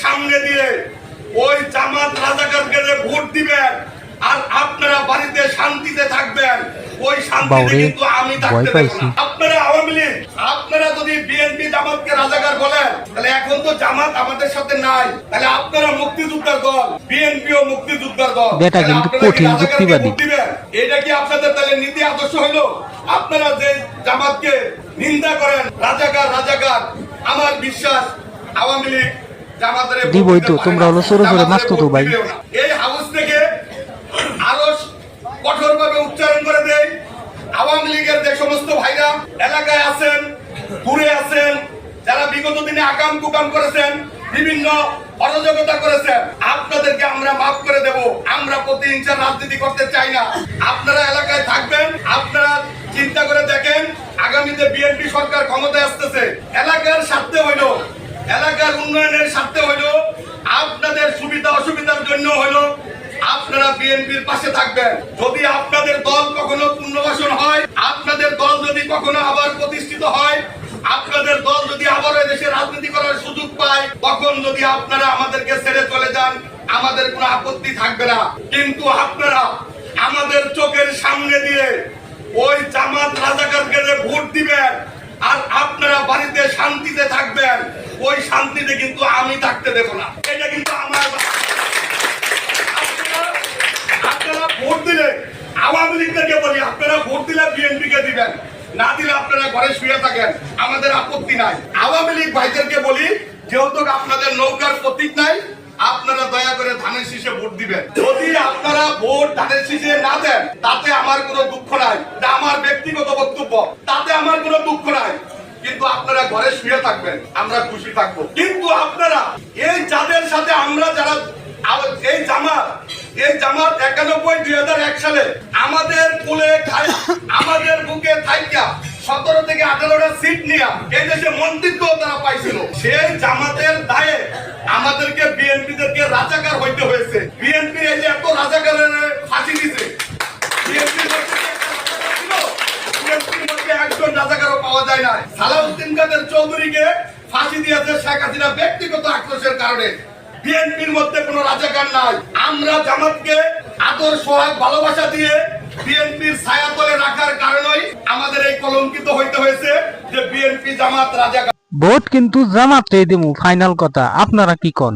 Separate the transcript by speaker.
Speaker 1: সামনে দিয়ে ওই জামাত রাজাকারকে ভোট দিবেন আর আপনারা বাড়িতে শান্তিতে থাকবেন, ওই শান্তিতে কিন্তু আমি থাকতে দেব না। আপনারা আওয়ামী লীগ, আপনারা যদি বিএনপি জামাতকে রাজাকার বলেন, তাহলে এখন তো জামাত আমাদের সাথে নাই, তাহলে আপনারা মুক্তিযোদ্ধার দল, বিএনপিও মুক্তিযোদ্ধার দল,
Speaker 2: এটা কিন্তু কঠিন যুক্তিবাদী।
Speaker 1: এটা কি আপনাদের তাহলে নীতি আদর্শ হইল? আপনারা যে জামাতকে নিন্দা করেন রাজাকার রাজাকার, আমার বিশ্বাস আওয়ামী লীগ জামাতের
Speaker 2: দিবই তো, তোমরা হলো সরে সরে মাস্ত তো ভাই।
Speaker 1: এই হাউস থেকে আরো কঠোরভাবে উচ্চারণ করে দেয়, আওয়ামী লীগের যে সমস্ত ভাইরা এলাকায় আছেন, ঘুরে আছেন, যারা বিগত দিনে আকাম কুকাম করেছেন, বিভিন্ন অরাজকতা করেছেন, আপনাদেরকে আমরা মাফ করে দেব। আমরা প্রতিহিংসার রাজনীতি করতে চাই না। আপনারা এলাকায় থাকবেন, আপনারা চিন্তা করে দেখেন আগামীতে বিএনপি সরকার ক্ষমতায় আসতেছে, এলাকার স্বার্থে হইল, এলাকার উন্নয়নের স্বার্থে হইল, আপনাদের সুবিধা অসুবিধার জন্য হইল, আপনারা বিএনপির পাশে থাকবেন। যদি আপনাদের দল কখনো পুনর্বাসন হয়, আপনাদের দল যদি কখনো আবার প্রতিষ্ঠিত হয়, আপনাদের দল যদি আবার দেশে রাজনীতি করার সুযোগ পায়, তখন যদি আপনারা আমাদেরকে ছেড়ে চলে যান, আমাদের কোনো আপত্তি থাকবে না। কিন্তু আপনারা আমাদের চোখের সামনে দিয়ে ওই জামাত রাজাকারকে ভোট দিবেন আর আপনারা বাড়িতে শান্তিতে থাকবেন, ওই শান্তিতে কিন্তু আমি থাকতে দেব না। এটা কিন্তু আমার আপনারা ভোট দিলে আওয়ামী লীগকে বলি, আপনারা ভোট দিলে বিএনপি কে দিবেন, না দিলে আপনারা ঘরে শুয়ে থাকেন, আমাদের আপত্তি নাই। আওয়ামী লীগ ভাইদেরকে বলি, যেহেতু আপনাদের নৌকার প্রতীক নাই, আপনারা দয়া করে ধানের শীষে ভোট দিবেন। যদি আপনারা ভোট ধানের শীষে না দেন, তাতে আমার কোনো দুঃখ নাই, এটা আমার ব্যক্তিগত বক্তব্য, তাতে আমার কোনো দুঃখ নাই। কিন্তু আপনারা ঘরে শুয়ে থাকবেন, আমরা খুশি থাকবো। কিন্তু আপনারা এই যাদের সাথে আমরা যারা এই জামাত 91-2001 সালে আমাদের কোলে আমাদের বুকে থাইকা 17 থেকে 18টা সিট নিয়ে এই দেশে মন্ত্রিত্ব তারা পাইছিল, সেই জামাতের দায়ে আমাদেরকে বিএনপিদেরকে রাজাকার হইতে হয়েছে। বিএনপি এই যে এত রাজাকারের ফাঁসি দিছে, বিএনপির মধ্যে একজন রাজাকারও পাওয়া যায় না। সালাউদ্দিন কাদের চৌধুরীকে ফাঁসি দিয়েছে শেখ হাসিনা ব্যক্তিগত আক্রোশের কারণে। বিএনপির মধ্যে কোনো রাজাকার নাই। আমরা জামাতকে আদর সোহাগ ভালোবাসা দিয়ে বিএনপির ছায়া তলে রাখার কারণেই আমাদের এই কলঙ্কিত হইতে হয়েছে যে বিএনপি জামাত রাজাকার।
Speaker 2: ভোট কিন্তু জামাতরে দিমু, ফাইনাল কথা। আপনারা কি কোন?